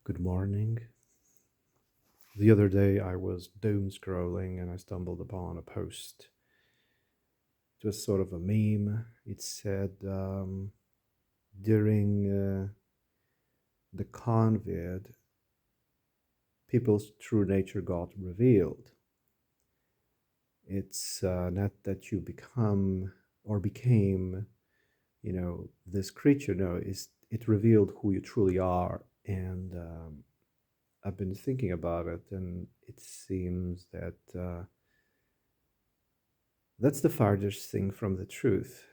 Good morning. The other day I was doom scrolling and I stumbled upon a post. It was sort of a meme. It said during the COVID, people's true nature got revealed. It's not that you become or became, this creature. No, it revealed who you truly are. And I've been thinking about it, and it seems that. That's the farthest thing from the truth.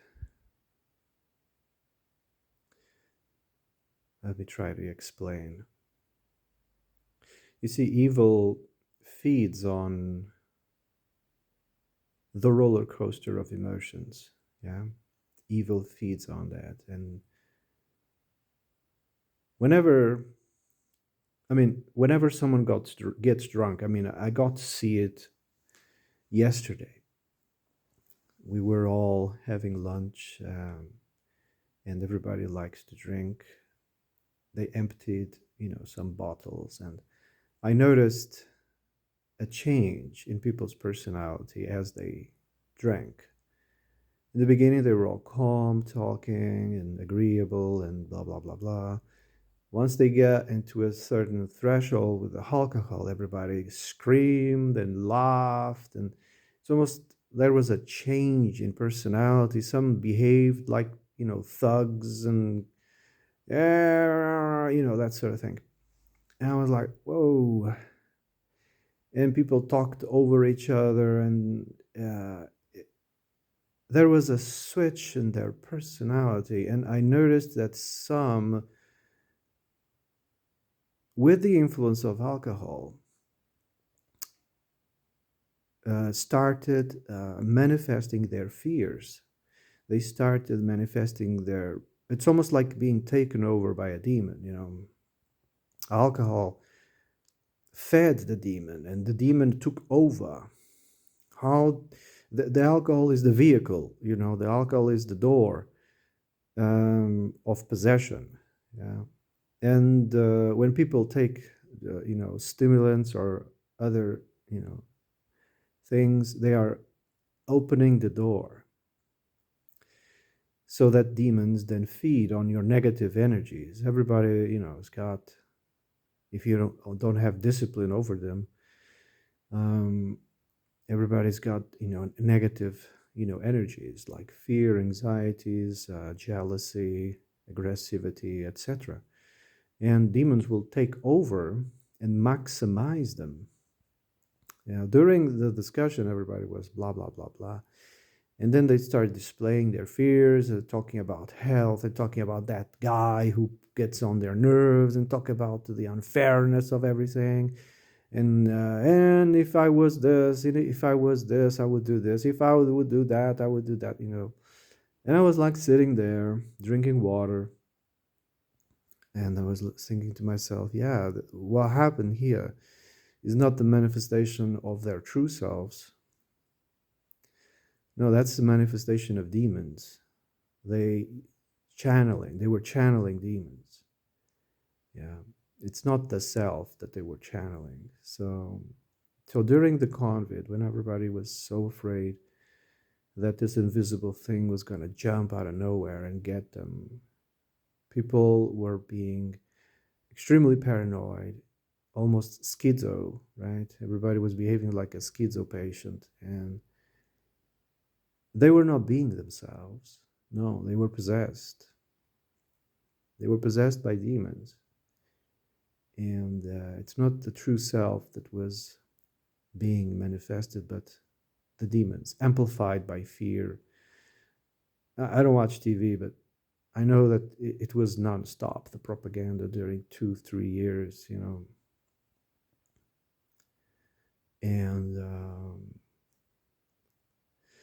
Let me try to explain. You see, evil feeds on the roller coaster of emotions. Yeah. Evil feeds on that. And whenever, whenever someone gets drunk, I got to see it yesterday. We were all having lunch, and everybody likes to drink. They emptied, some bottles, and I noticed a change in people's personality as they drank. In the beginning, they were all calm, talking, and agreeable, and blah, blah, blah, blah. Once they get into a certain threshold with the alcohol, everybody screamed and laughed, and it's almost there was a change in personality. Some behaved like, thugs and, yeah, that sort of thing. And I was like, whoa. And people talked over each other, and there was a switch in their personality. And I noticed that some, with the influence of alcohol, started manifesting their fears. They started manifesting their, it's almost like being taken over by a demon. Alcohol fed the demon, and the demon took over. How the alcohol is the vehicle, the alcohol is the door of possession. Yeah. And when people take, stimulants or other, things, they are opening the door so that demons then feed on your negative energies. Everybody, has got, if you don't have discipline over them, um, everybody's got, negative, energies like fear, anxieties, jealousy, aggressivity, etc. And demons will take over and maximize them. During the discussion, everybody was blah blah blah blah, and then they started displaying their fears, talking about health, and talking about that guy who gets on their nerves, and talk about the unfairness of everything. And if I was this, if I was this, I would do this. If I would do that, I would do that. And I was like sitting there drinking water, and I was thinking to myself, yeah, what happened here is not the manifestation of their true selves. No, that's the manifestation of demons. They they were channeling demons. Yeah. It's not the self that they were channeling. So during the COVID, when everybody was so afraid that this invisible thing was going to jump out of nowhere and get them, people were being extremely paranoid, almost schizo, right? Everybody was behaving like a schizo patient, and they were not being themselves. No, they were possessed. They were possessed by demons. And it's not the true self that was being manifested, but the demons, amplified by fear. I don't watch TV, but I know that it was nonstop, the propaganda during 2, 3 years, And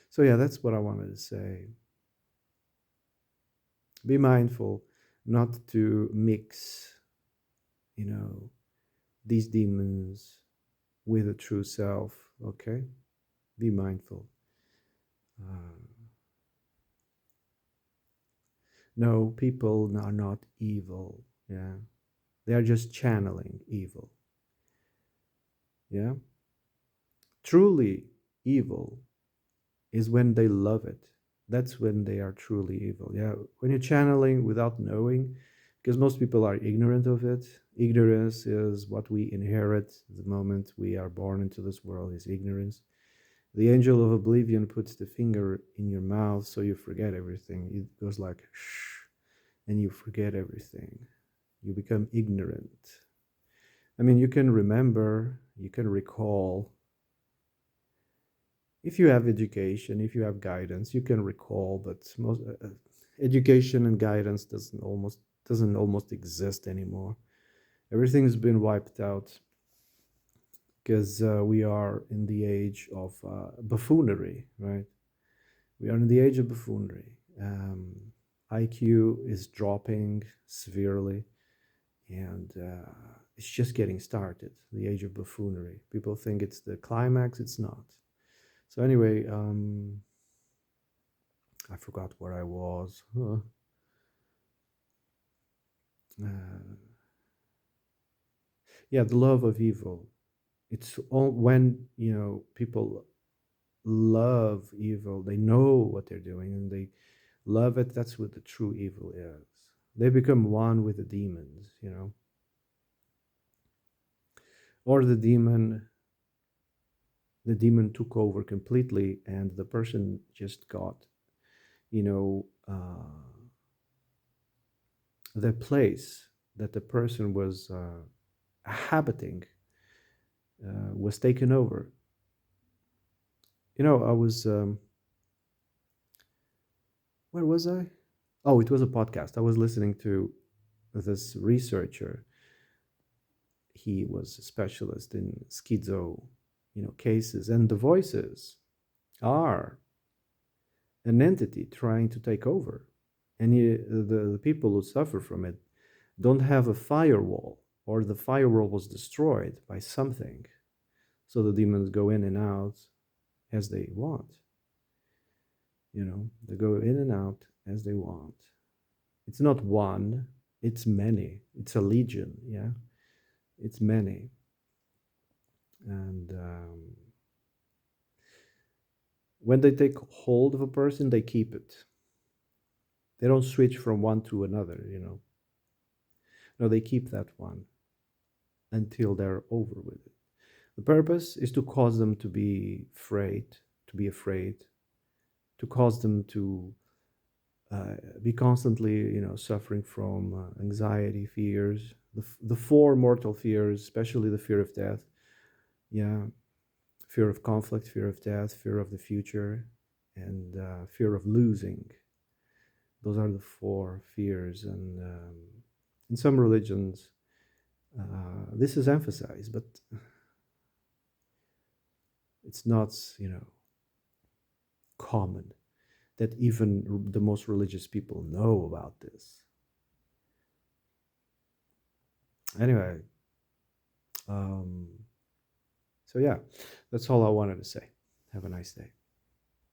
so, yeah, that's what I wanted to say. Be mindful not to mix, you know, these demons with a true self, okay? Be mindful. Uh, no, people are not evil, yeah. They are just channeling evil. Yeah. Truly evil is when they love it. That's when they are truly evil. Yeah. When you're channeling without knowing, because most people are ignorant of it. Ignorance is what we inherit the moment we are born into this world, is ignorance. The angel of oblivion puts the finger in your mouth so you forget everything. It goes like shh, and you forget everything. You become ignorant. I mean, you can remember, you can recall. If you have education, if you have guidance, you can recall, but most education and guidance doesn't almost exist anymore. Everything's been wiped out because we are in the age of buffoonery, right? We are in the age of buffoonery. IQ is dropping severely, and it's just getting started. The age of buffoonery. People think it's the climax. It's not. So anyway, I forgot where I was. Yeah, the love of evil. It's all when people love evil. They know what they're doing and they love it. That's what the true evil is. They become one with the demons, or the demon took over completely, and the person just got, you know, the place that the person was habiting was taken over. I was, where was I? Oh, it was a podcast. I was listening to this researcher. He was a specialist in schizo, cases, and the voices are an entity trying to take over. And the people who suffer from it don't have a firewall, or the firewall was destroyed by something. So the demons go in and out as they want. They go in and out as they want. It's not one, it's many. It's a legion, yeah? It's many. And when they take hold of a person, they keep it. They don't switch from one to another. No, they keep that one until they're over with it. The purpose is to cause them to be afraid, to cause them to be constantly, suffering from anxiety, fears, the four mortal fears, especially the fear of death. Yeah, fear of conflict, fear of death, fear of the future, and fear of losing. Those are the four fears, and in some religions, this is emphasized, but it's not, common that even the most religious people know about this. Anyway, um, so yeah, that's all I wanted to say. Have a nice day.